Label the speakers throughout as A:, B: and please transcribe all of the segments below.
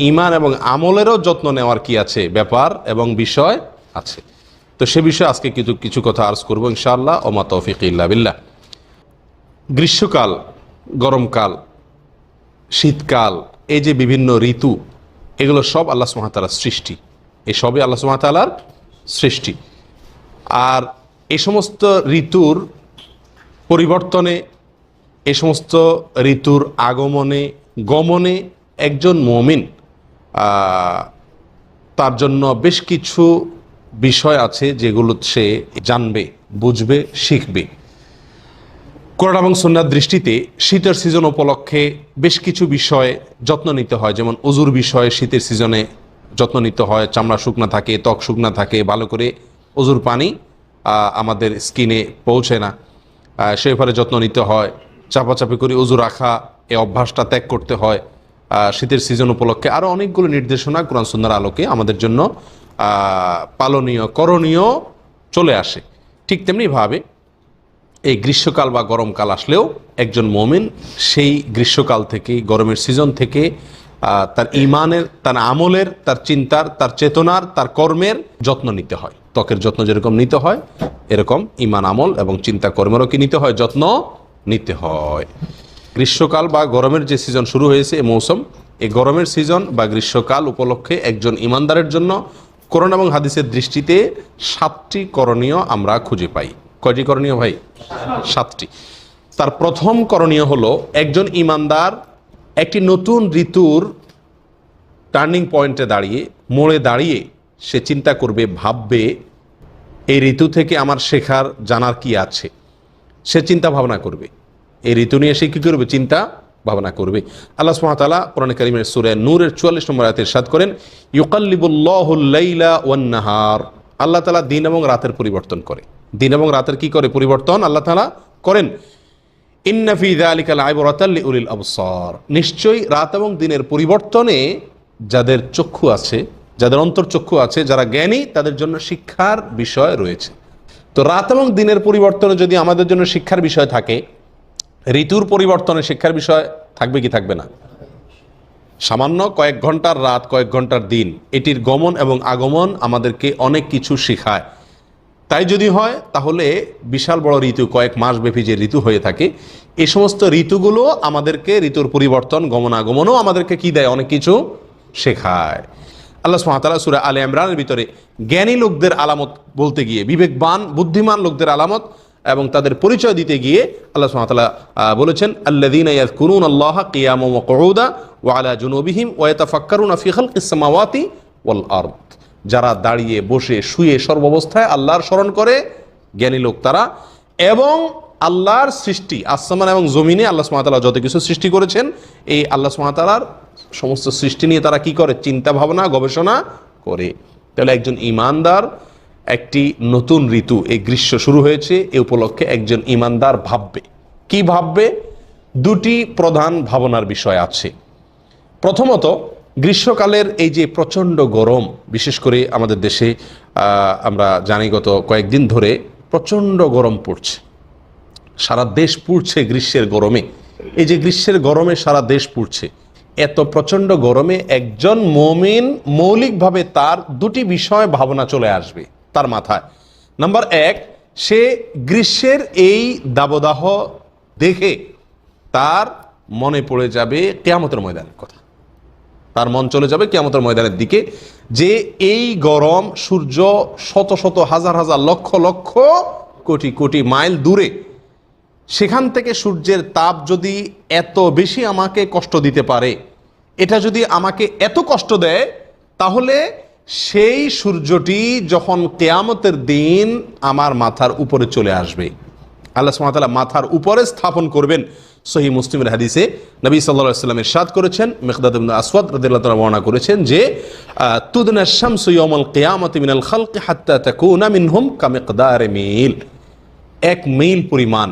A: ঈমান এবং আমলেরও যত্ন নেওয়ার কি আছে, ব্যাপার এবং বিষয় আছে। তো সে বিষয়ে আজকে কিছু কথা আর্জ করবো ইনশাআল্লাহ। ওমা তৌফিক ইল্লা বিল্লাহ। গ্রীষ্মকাল, গরমকাল, শীতকাল, এই যে বিভিন্ন ঋতু, এগুলো সব আল্লাহ সুবহানাহু ওয়া তাআলার সৃষ্টি। এই সবই আল্লাহ সুবহানাহু ওয়া তাআলার সৃষ্টি। আর এই সমস্ত ঋতুর পরিবর্তনে, এই সমস্ত ঋতুর আগমনে গমনে একজন মুমিন তার জন্য বেশ কিছু বিষয় আছে যেগুলো সে জানবে, বুঝবে, শিখবে। কোরআন এবং সুন্নাহর দৃষ্টিতে শীতের সিজন উপলক্ষে বেশ কিছু বিষয়ে যত্ন নিতে হয়। যেমন অজুর বিষয়ে শীতের সিজনে যত্ন নিতে হয়। চামড়া শুকনা থাকে, ত্বক শুকনা থাকে, ভালো করে অজুর পানি আমাদের স্কিনে পৌঁছে না, সেই ব্যাপারে যত্ন নিতে হয়। চাপাচাপি করে অজু রাখা, এই অভ্যাসটা ত্যাগ করতে হয় শীতের সিজন উপলক্ষে। আরও অনেকগুলো নির্দেশনা কোরআন সুন্নাহর আলোকে আমাদের জন্য পালনীয়, করণীয় চলে আসে। ঠিক তেমনিভাবে এই গ্রীষ্মকাল বা গরমকাল আসলেও একজন মুমিন সেই গ্রীষ্মকাল থেকে, গরমের সিজন থেকে তার ঈমানের, তার আমলের, তার চিন্তার, তার চেতনার, তার কর্মের যত্ন নিতে হয়। ত্বকের যত্ন যেরকম নিতে হয়, এরকম ঈমান, আমল এবং চিন্তা কর্মেরও কি নিতে হয়, যত্ন নিতে হয়। গ্রীষ্মকাল বা গরমের যে সিজন শুরু হয়েছে, এই মৌসুম, এই গরমের সিজন বা গ্রীষ্মকাল উপলক্ষে একজন ঈমানদারের জন্য কোরআন এবং হাদিসের দৃষ্টিতে 7টি করণীয় আমরা খুঁজে পাই। কয়টি করণীয় ভাই? 7টি। তার প্রথম করণীয় হলো, একজন ঈমানদার একটি নতুন ঋতুর টার্নিং পয়েন্টে দাঁড়িয়ে, মোড়ে দাঁড়িয়ে সে চিন্তা করবে, ভাববে এই ঋতু থেকে আমার শেখার, জানার কি আছে। সে চিন্তা ভাবনা করবে, এই ঋতু নিয়ে সে কী করবে, চিন্তা ভাবনা করবে। আল্লাহ সুবহানাহু ওয়া তাআলা কোরআনে কারীমের সূরা নূরের 44 নম্বর আয়াতে ইরশাদ করেন, ইউকাল্লিবুল্লাহুল লাইলা ওয়ান নাহার। আল্লাহ তাআলা দিন এবং রাতের পরিবর্তন করে। দিন এবং রাতের কি করে পরিবর্তন আল্লাহ তাআলা করেন। ইন্না ফি যালিকা লাইবরাতাল লিউলিল আবসার। নিশ্চয়ই রাত এবং দিনের পরিবর্তনে যাদের চক্ষু আছে, যাদের অন্তর্চক্ষু আছে, যারা জ্ঞানী, তাদের জন্য শিক্ষার বিষয় রয়েছে। তো রাত এবং দিনের পরিবর্তনে যদি আমাদের জন্য শিক্ষার বিষয় থাকে, ঋতুর পরিবর্তনে শিক্ষার বিষয় থাকবে কি থাকবে না? সামান্য কয়েক ঘন্টার রাত, কয়েক ঘন্টার দিন, এটির গমন এবং আগমন আমাদেরকে অনেক কিছু শেখায়। তাই যদি হয় তাহলে বিশাল বড় ঋতু, কয়েক মাস ব্যাপী যে ঋতু হয়ে থাকে, এই সমস্ত ঋতুগুলো আমাদেরকে, ঋতুর পরিবর্তন, গমনাগমনও আমাদেরকে কি দেয়, অনেক কিছু শেখায়। আল্লাহ সুবহানাহু ওয়া তাআলা সূরা আলে ইমরানের ভিতরে জ্ঞানী লোকদের আলামত বলতে গিয়ে, বিবেকবান, বুদ্ধিমান লোকদের আলামত এবং তাদের পরিচয় দিতে গিয়ে আল্লাহ সুবহানাহু ওয়া তাআলা বলেছেন, আল্লাযীনা ইয়াযকুরুনাল্লাহা কিয়ামান ওয়া কুউদা ওয়া আলা জুনুবিহিম ওয়া ইয়াতাফাক্কারুনা ফি খালকিস সামাওয়াতি ওয়াল আরদ। যারা দাঁড়িয়ে, বসে, শুয়ে, সর্বাবস্থায় আল্লাহর স্মরণ করে, জ্ঞানী লোক তারা। এবং আল্লাহর সৃষ্টি, আসমান এবং জমিনে আল্লাহ সুবহানাহু ওয়া তাআলা যত কিছু সৃষ্টি করেছেন, এই আল্লাহ সুবহানাহু ওয়া তাআলার সমস্ত সৃষ্টি নিয়ে তারা কি করে, চিন্তা ভাবনা, গবেষণা করে। তাহলে একজন ঈমানদার, একটি নতুন ঋতু, এই গ্রীষ্ম শুরু হয়েছে, এ উপলক্ষে একজন ঈমানদার ভাববে। কি ভাববে? 2টি প্রধান ভাবনার বিষয় আছে। প্রথমত, গ্রীষ্মকালের এই যে প্রচণ্ড গরম, বিশেষ করে আমাদের দেশে আমরা জানি গত কয়েকদিন ধরে প্রচণ্ড গরম পড়ছে, সারা দেশ পুড়ছে গ্রীষ্মের গরমে। এই যে গ্রীষ্মের গরমে সারা দেশ পুড়ছে, এত প্রচণ্ড গরমে একজন মুমিন মৌলিকভাবে তার 2টি বিষয় ভাবনা চলে আসবে তার মাথায়। নাম্বার 1, সে গ্রীষ্মের এই দাবদাহ দেখে তার মনে পড়ে যাবে কিয়ামতের ময়দানের কথা। তার মন চলে যাবে কিয়ামতের ময়দানের দিকে, যে এই গরম, সূর্য শত শত, হাজার হাজার, লক্ষ লক্ষ, কোটি কোটি মাইল দূরে, সেখান থেকে সূর্যের তাপ যদি এত বেশি আমাকে কষ্ট দিতে পারে, এটা যদি আমাকে এত কষ্ট দেয়, তাহলে সেই সূর্যটি যখন কিয়ামতের দিন আমার মাথার উপরে চলে আসবে, আল্লাহ সুবহানাহু ওয়া তাআলা মাথার উপরে স্থাপন করবেন। সহিহ মুসলিমের হাদিসে নবী সাল্লাল্লাহু আলাইহি ওয়াসাল্লাম ইরশাদ করেছেন, মিকদাদ ইবনে আসওয়াদ রাদিয়াল্লাহু তাআলা বর্ণনা করেছেন যে, তুদনা শামসু ইয়াউমাল কিয়ামাতি মিনাল খালকি হাত্তা তাকুনা মিনহুম কামিকদারি মিল। 1 মিল পরিমাণ,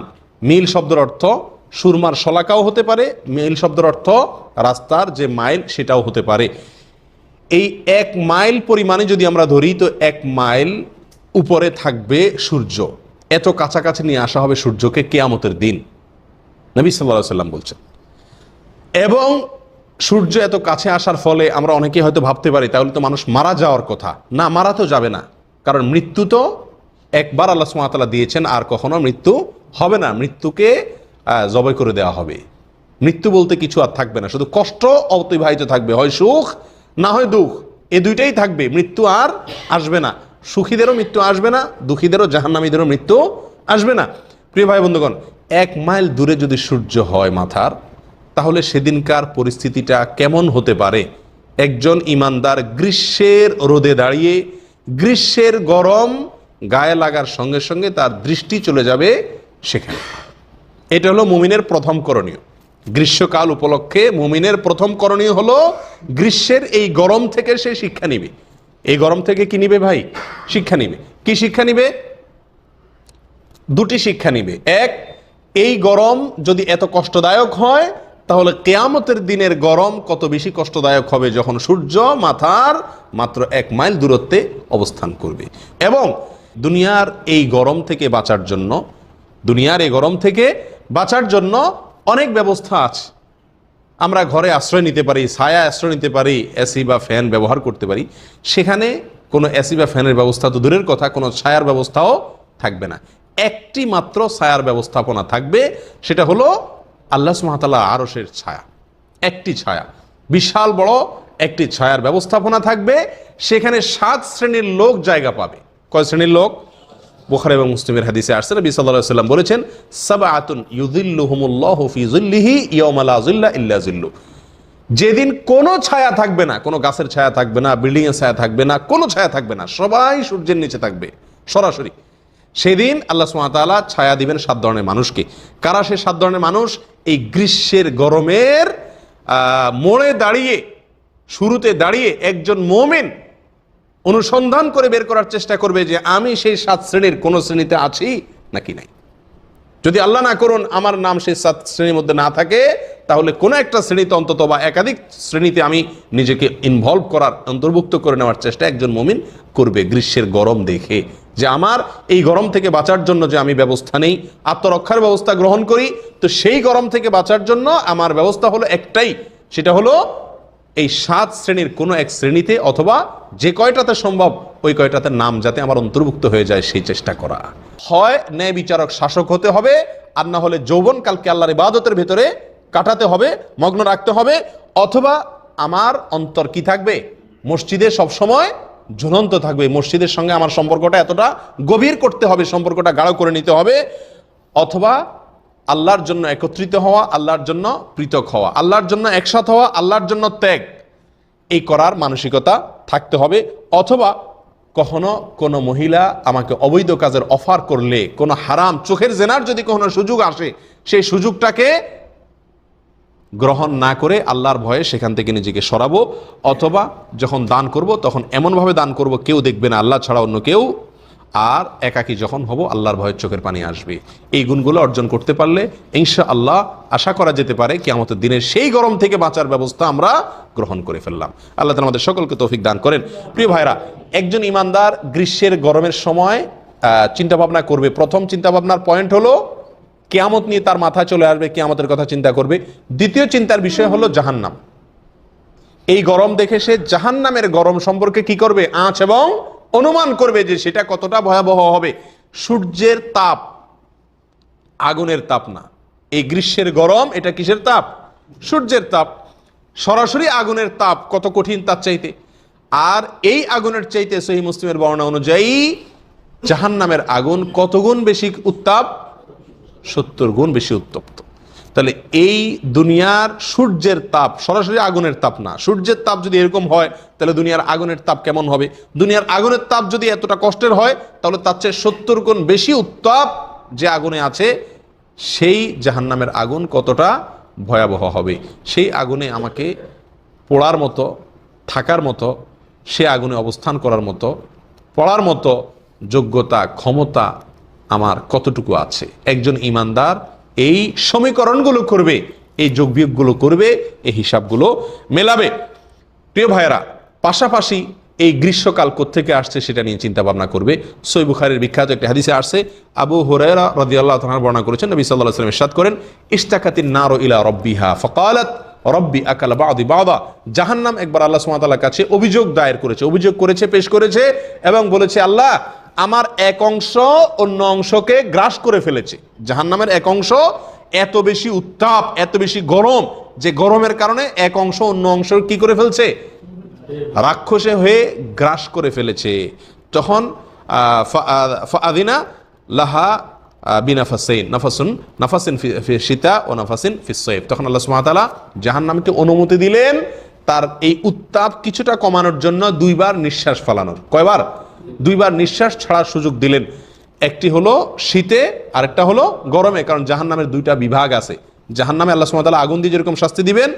A: মিল শব্দের অর্থ সুরমার শলাকাও হতে পারে, মিল শব্দের অর্থ রাস্তার যে মাইল সেটাও হতে পারে। এই 1 মাইল পরিমাণে যদি আমরা ধরি, তো 1 মাইল উপরে থাকবে সূর্য। এত কাছাকাছি নিয়ে আসা হবে সূর্যকে কিয়ামতের দিন, নবী সাল্লাল্লাহু আলাইহি ওয়াসাল্লাম বলছেন। এবং সূর্য এত কাছে আসার ফলে আমরা অনেকেই হয়তো ভাবতে পারি তাহলে তো মানুষ মারা যাওয়ার কথা। না, মারা তো যাবে না, কারণ মৃত্যু তো একবার আল্লাহ সুবহানাহু ওয়া তাআলা দিয়েছেন, আর কখনো মৃত্যু হবে না। মৃত্যুকে জবাই করে দেওয়া হবে। মৃত্যু বলতে কিছু আর থাকবে না, শুধু কষ্ট অতিবাহিত থাকবে, হয় সুখ না হয় দুঃখ, এই দুইটাই থাকবে। মৃত্যু আর আসবে না, সুখীদেরও মৃত্যু আসবে না, দুঃখীদেরও জাহান্নামীদেরও মৃত্যু আসবে না। প্রিয় ভাই বন্ধুগণ, 1 মাইল দূরে যদি সূর্য হয় মাথার, তাহলে সেদিনকার পরিস্থিতিটা কেমন হতে পারে? একজন ইমানদার গ্রীষ্মের রোদে দাঁড়িয়ে গ্রীষ্মের গরম গায়ে লাগার সঙ্গে সঙ্গে তার দৃষ্টি চলে যাবে সেখানে। এটা হলো মুমিনের প্রথম করণীয়। গ্রীষ্মকাল উপলক্ষে মুমিনের প্রথম করণীয় হলো গ্রীষ্মের এই গরম থেকে সে শিক্ষা নিবে। এই গরম থেকে কি নিবে ভাই? শিক্ষা নিবে। কি শিক্ষা নিবে? দুটি শিক্ষা নিবে। এক, এই গরম যদি এত কষ্টদায়ক হয়, তাহলে কিয়ামতের দিনের গরম কত বেশি কষ্টদায়ক হবে যখন সূর্য মাথার মাত্র 1 মাইল দূরত্বে অবস্থান করবে। এবং দুনিয়ার এই গরম থেকে বাঁচার জন্য, দুনিয়ার এই গরম থেকে বাঁচার জন্য অনেক ব্যবস্থা আছে। আমরা ঘরে আশ্রয় নিতে পারি, ছায়া আশ্রয় নিতে পারি, এসি বা ফ্যান ব্যবহার করতে পারি। সেখানে কোনো এসি বা ফ্যানের ব্যবস্থা তো দূরের কথা, কোনো ছায়ার ব্যবস্থাও থাকবে না। একটি মাত্র ছায়ার ব্যবস্থাপনা থাকবে, সেটা হলো আল্লাহ সুবহানাহু ওয়া তাআলা আরশের ছায়া। একটি ছায়া, বিশাল বড় একটি ছায়ার ব্যবস্থাপনা থাকবে। সেখানে 7 শ্রেণীর লোক জায়গা পাবে। কয় শ্রেণীর লোক? বুখারী এবং মুসলিমের হাদিসে আসছে, নবী সাল্লাল্লাহু আলাইহি ওয়াসাল্লাম বলেছেন, সাবআতুন ইউযিল্লুহুমুল্লাহু ফি যিল্লিহি ইয়াওমা লা যিল্লা ইল্লা যিল্লু। যেদিন কোনো ছায়া থাকবে না, কোনো গাছের ছায়া থাকবে না, বিল্ডিং এর ছায়া থাকবে না, কোনো ছায়া থাকবে না, সবাই সূর্যের নিচে থাকবে সরাসরি। সেদিন আল্লাহ সুবহানাহু ওয়া তাআলা ছায়া দিবেন 7 ধরনের মানুষকে। কারা সে 7 ধরনের মানুষ? এই গ্রীষ্মের গরমের মোড়ে দাঁড়িয়ে, শুরুতে দাঁড়িয়ে একজন মুমিন অনুসন্ধান করে বের করার চেষ্টা করবে যে আমি সেই 7 শ্রেণীর কোন শ্রেণীতে আছি নাকি নাই। যদি আল্লাহ না করুন আমার নাম সেই 7 শ্রেণীর মধ্যে না থাকে, তাহলে কোনো একটা শ্রেণীতে অন্তত বা একাধিক শ্রেণীতে আমি নিজেকে ইনভলভ করার, অন্তর্ভুক্ত করে নেওয়ার চেষ্টা একজন মুমিন করবে গ্রীষ্মের গরম দেখে, যে আমার এই গরম থেকে বাঁচার জন্য যে আমি ব্যবস্থা নেই, আত্মরক্ষার ব্যবস্থা গ্রহণ করি। তো সেই গরম থেকে বাঁচার জন্য আমার ব্যবস্থা হলো একটাই, সেটা হলো এই 7 শ্রেণীর কোনো এক শ্রেণীতে, অথবা যে কয়টাতে সম্ভব ওই কয়টাতে নাম যাতে আমার অন্তর্ভুক্ত হয়ে যায় সেই চেষ্টা করা। হয় ন্যায় বিচারক শাসক হতে হবে, আর না হলে যৌবনকালকে আল্লাহর ইবাদতের ভেতরে কাটাতে হবে, মগ্ন রাখতে হবে, অথবা আমার অন্তর কি থাকবে? মসজিদে সবসময় ঝুলন্ত থাকবে। মসজিদের সঙ্গে আমার সম্পর্কটা এতটা গভীর করতে হবে, সম্পর্কটা গাঢ় করে নিতে হবে। অথবা আল্লাহর জন্য একত্রিত হওয়া, আল্লাহর জন্য পৃথক হওয়া, আল্লাহর জন্য একসাথ হওয়া, আল্লাহর জন্য ত্যাগ, এই করার মানসিকতা থাকতে হবে। অথবা কখনো কোনো মহিলা আমাকে অবৈধ কাজের অফার করলে, কোনো হারাম চোখের জেনার যদি কোনো সুযোগ আসে, সেই সুযোগটাকে গ্রহণ না করে আল্লাহর ভয়ে সেখান থেকে নিজেকে সরাবো। অথবা যখন দান করব তখন এমনভাবে দান করব কেউ দেখবে না, আল্লাহ ছাড়া অন্য কেউ, আর একাকী যখন হব আল্লাহর ভয়ে চোখের পানি আসবে। এই গুণগুলো অর্জন করতে পারলে ইনশাআল্লাহ আশা করা যেতে পারে কিয়ামতের দিনের সেই গরম থেকে বাঁচার ব্যবস্থা আমরা গ্রহণ করে ফেললাম। আল্লাহ তাআলা আমাদের সকলকে তৌফিক দান করেন। প্রিয় ভাইরা, একজন ইমানদার গ্রীষ্মের গরমের সময় চিন্তা ভাবনা করবে। প্রথম চিন্তা ভাবনার পয়েন্ট হলো কিয়ামত নিয়ে তার মাথায় চলে আসবে, কিয়ামতের কথা চিন্তা করবে। দ্বিতীয় চিন্তার বিষয় হলো জাহান্নাম। এই গরম দেখে সে জাহান্নামের গরম সম্পর্কে কি করবে? আঁচ এবং অনুমান করবে যে সেটা কতটা ভয়াবহ হবে। সূর্যের তাপ, আগুনের তাপ না। এই গ্রীষ্মের গরম এটা কিসের তাপ? সূর্যের তাপ। সরাসরি আগুনের তাপ কত কঠিন তার চাইতে। আর এই আগুনের চাইতে সহিহ মুসলিমের বর্ণনা অনুযায়ী জাহান্নামের আগুন কত গুণ বেশি উত্তাপ? 70 গুণ বেশি উত্তপ্ত। তাহলে এই দুনিয়ার সূর্যের তাপ, সরাসরি আগুনের তাপ না, সূর্যের তাপ যদি এরকম হয় তাহলে দুনিয়ার আগুনের তাপ কেমন হবে? দুনিয়ার আগুনের তাপ যদি এতটা কষ্টের হয়, তাহলে তার চেয়ে 70 গুণ বেশি উত্তাপ যে আগুনে আছে, সেই জাহান্নামের আগুন কতটা ভয়াবহ হবে। সেই আগুনে আমাকে পোড়ার মতো, থাকার মতো, সে আগুনে অবস্থান করার মতো, পড়ার মতো যোগ্যতা, ক্ষমতা আমার কতটুকু আছে? একজন ইমানদার এই সমীকরণগুলো করবে, এই যোগ বিয়োগগুলো করবে, এই হিসাবগুলো মেলাবে। প্রিয় ভাইয়েরা, পাশাপাশি এই গ্রীষ্মকাল কোত্থেকে আসছে সেটা নিয়ে চিন্তা ভাবনা করবে। সহিহ বুখারীর বিখ্যাত একটি হাদিসে আসছে, আবু হুরায়রা রাদিয়াল্লাহু তাআলা বর্ণনা করেছেন, নবী সাল্লাল্লাহু আলাইহি ওয়াসাল্লাম ইরশাদ করেন, ইশতাকাতিন নারু ইলা রাব্বিহা ফাকালাত রব্বি আকালা বাদি বাদা। জাহান্নাম একবার আল্লাহ সুবহানাহু ওয়া তাআলার কাছে অভিযোগ দায়ের করেছে, পেশ করেছে এবং বলেছে, আল্লাহ আমার এক অংশ অন্য অংশকে গ্রাস করে ফেলেছে। জাহান্নামের এক অংশ এত বেশি উত্তাপ, এত বেশি গরম, যে গরমের কারণে এক অংশ অন্য অংশ কি করে ফেলছে, রাক্ষসে হয়ে গ্রাস করে ফেলেছে। তখন ফাআযিনা লাহা বিনাফাসাইন, নাফাসিন ফি শিতা ও নাফাসিন ফি সাইফ। তখন আল্লাহ সুবহানাহু ওয়া তাআলা জাহান্নামকে অনুমতি দিলেন তার এই উত্তাপ কিছুটা কমানোর জন্য দুইবার নিঃশ্বাস ফেলানোর। কয়বার? দুইবার নিঃশ্বাস ছাড়ার সুযোগ দিলেন। একটি হলো শীতে, আরেকটা হলো গরমে। কারণ জাহান্নামের দুইটা বিভাগ আছে। জাহান্নামে আল্লাহ সুবহানাহু ওয়া তাআলা আগুন দিয়ে যেরকম শাস্তি দিবেন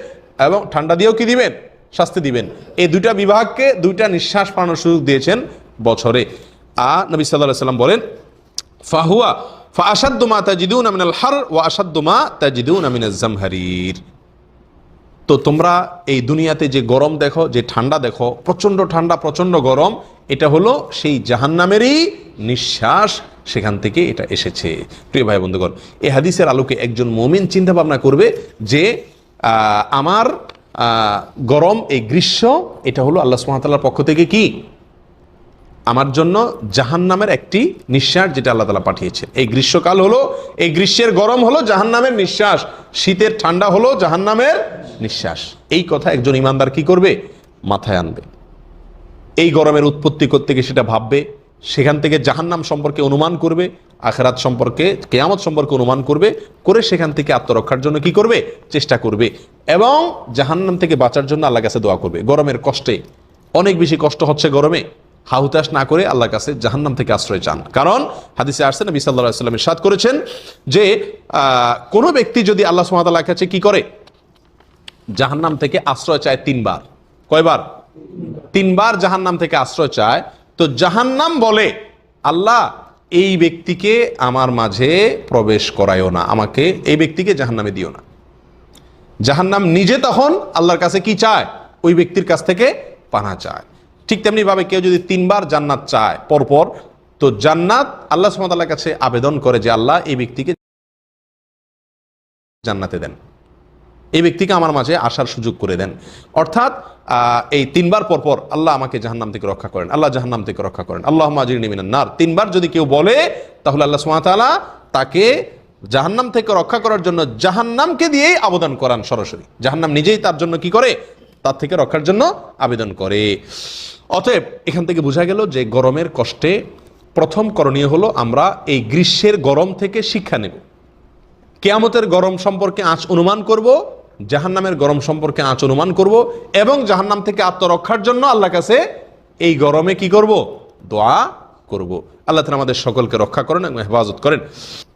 A: এবং ঠান্ডা দিয়েও কি দিবেন, শাস্তি দিবেন। এই দুইটা বিভাগকে দুইটা নিঃশ্বাস ফেলানোর সুযোগ দিয়েছেন বছরে। নবী সাল্লাল্লাহু আলাইহি ওয়াসাল্লাম বলেন, ফাহুয়া ফাআশাদ্দু মা তাজিদুনা মিনাল হার ওয়া আশাদ্দু মা তাজিদুনা মিনাজ জামহারির। তো তোমরা এই দুনিয়াতে যে গরম দেখো, যে ঠান্ডা দেখো, প্রচন্ড ঠান্ডা প্রচন্ড গরম, এটা হলো সেই জাহান্নামেরই নিঃশ্বাস, সেখান থেকে এটা এসেছে। প্রিয় ভাই বন্ধুগণ, এই হাদিসের আলোকে একজন মুমিন চিন্তা ভাবনা করবে যে আমার গরম, এই গ্রীষ্ম, এটা হলো আল্লাহ সুবহানাহু ওয়া তাআলার পক্ষ থেকে কি আমার জন্য জাহান্নামের একটি নিঃশ্বাস, যেটা আল্লাহ তাআলা পাঠিয়েছেন। এই গ্রীষ্মকাল হলো, এই গ্রীষ্মের গরম হলো জাহান্নামের নিঃশ্বাস, শীতের ঠান্ডা হলো জাহান্নামের নিঃশ্বাস। এই কথা একজন ইমানদার কি করবে, মাথায় আনবে। এই গরমের উৎপত্তি করতে গিয়ে সেটা ভাববে, সেখান থেকে জাহান্নাম সম্পর্কে অনুমান করবে, আখিরাত সম্পর্কে, কিয়ামত সম্পর্কে অনুমান করবে, করে সেখান থেকে আত্মরক্ষার জন্য কি করবে, চেষ্টা করবে এবং জাহান্নাম থেকে বাঁচার জন্য আল্লাহর কাছে দোয়া করবে। গরমের কষ্টে অনেক বেশি কষ্ট হচ্ছে, গরমে হাহুতাশ না করে আল্লাহর কাছে জাহান্নাম থেকে আশ্রয় চান। কারণ হাদিসে আসছে, নবী সাল্লাল্লাহু আলাইহি ওয়াসাল্লাম ইরশাদ করেছেন যে কোনো ব্যক্তি যদি আল্লাহ সুবহানাহু ওয়া তাআলার কাছে কি করে, জাহান্নাম থেকে আশ্রয় চায় তিনবার। কয়বার? তিনবার জাহান্নাম থেকে আশ্রয় চায়। তো জাহান্নাম বলে, আল্লাহ এই ব্যক্তিকে আমার মাঝে প্রবেশ করায়ও না, আমাকে এই ব্যক্তিকে জাহান্নামে দিও না। জাহান্নাম নিজে তখন আল্লাহর কাছে কি চায়, ওই ব্যক্তির কাছ থেকে পানাহ চায়। ঠিক তেমনি ভাবে কেউ যদি তিনবার জান্নাত চায় পরপর, তো জান্নাত আল্লাহ সুবহানাহু ওয়া তাআলার কাছে আবেদন করে যে আল্লাহ এই ব্যক্তিকে জান্নাতে দেন, এই ব্যক্তিকে আমার মাঝে আসার সুযোগ করে দেন। অর্থাৎ এই তিনবার পরপর আল্লাহ আমাকে জাহান্নাম থেকে রক্ষা করেন, আল্লাহ জাহান্নাম থেকে রক্ষা করেন, আল্লাহুম্মা আজিরনি মিনান নার। তিনবার যদি কেউ বলে, তাহলে আল্লাহ সুবহানাহু ওয়া তাআলা তাকে জাহান্নাম থেকে রক্ষা করার জন্য জাহান্নামকে দিয়েই আবেদন করান সরাসরি। জাহান্নাম নিজেই তার জন্য কি করে, তার থেকে রক্ষার জন্য আবেদন করে। অতএব এখান থেকে বোঝা গেল যে গরমের কষ্টে প্রথম করণীয় হলো আমরা এই গ্রীষ্মের গরম থেকে শিক্ষা নেব, কিয়ামতের গরম সম্পর্কে আঁচ অনুমান করব, জাহান্নামের গরম সম্পর্কে আঁচ অনুমান করব এবং জাহান্নাম থেকে আত্মরক্ষার জন্য আল্লাহর কাছে এই গরমে কি করব, দোয়া করব। আল্লাহ তাআলা আমাদের সকলকে রক্ষা করেন এবং হেফাজত করেন।